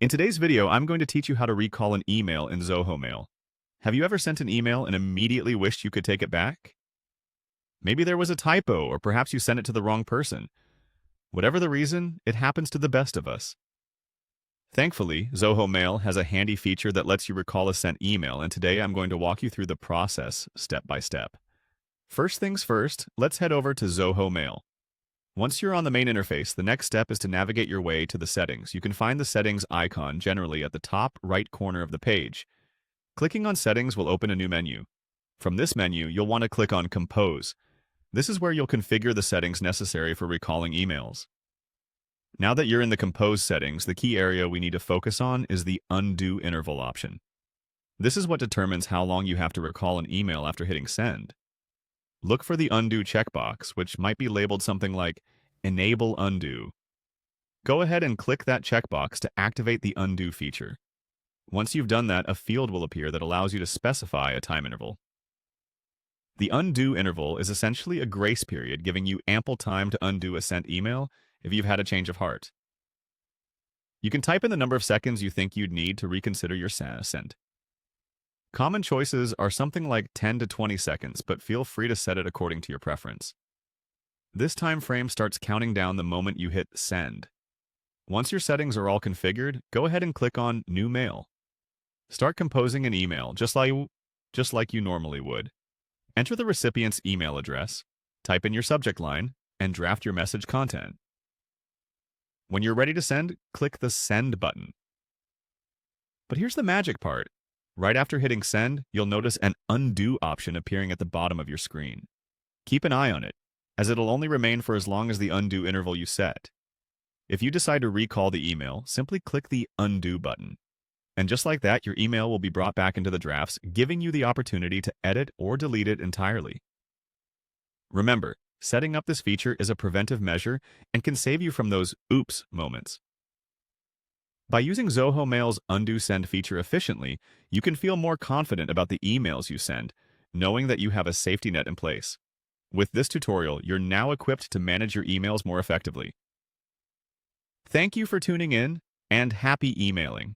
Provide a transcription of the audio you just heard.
In today's video, I'm going to teach you how to recall an email in Zoho Mail. Have you ever sent an email and immediately wished you could take it back? Maybe there was a typo, or perhaps you sent it to the wrong person. Whatever the reason, it happens to the best of us. Thankfully, Zoho Mail has a handy feature that lets you recall a sent email, and today I'm going to walk you through the process step by step. First things first, let's head over to Zoho Mail. Once you're on the main interface, the next step is to navigate your way to the settings. You can find the settings icon generally at the top right corner of the page. Clicking on settings will open a new menu. From this menu, you'll want to click on Compose. This is where you'll configure the settings necessary for recalling emails. Now that you're in the Compose settings, the key area we need to focus on is the Undo Interval option. This is what determines how long you have to recall an email after hitting send. Look for the Undo checkbox, which might be labeled something like Enable Undo. Go ahead and click that checkbox to activate the Undo feature. Once you've done that, a field will appear that allows you to specify a time interval. The undo interval is essentially a grace period, giving you ample time to undo a sent email if you've had a change of heart. You can type in the number of seconds you think you'd need to reconsider your send. Common choices are something like 10 to 20 seconds, but feel free to set it according to your preference. This time frame starts counting down the moment you hit send. Once your settings are all configured, go ahead and click on New Mail. Start composing an email just like you normally would. Enter the recipient's email address, type in your subject line, and draft your message content. When you're ready to send, click the Send button. But here's the magic part. Right after hitting send, you'll notice an undo option appearing at the bottom of your screen. Keep an eye on it, as it'll only remain for as long as the undo interval you set. If you decide to recall the email, simply click the undo button. And just like that, your email will be brought back into the drafts, giving you the opportunity to edit or delete it entirely. Remember, setting up this feature is a preventive measure and can save you from those oops moments. By using Zoho Mail's Undo Send feature efficiently, you can feel more confident about the emails you send, knowing that you have a safety net in place. With this tutorial, you're now equipped to manage your emails more effectively. Thank you for tuning in, and happy emailing!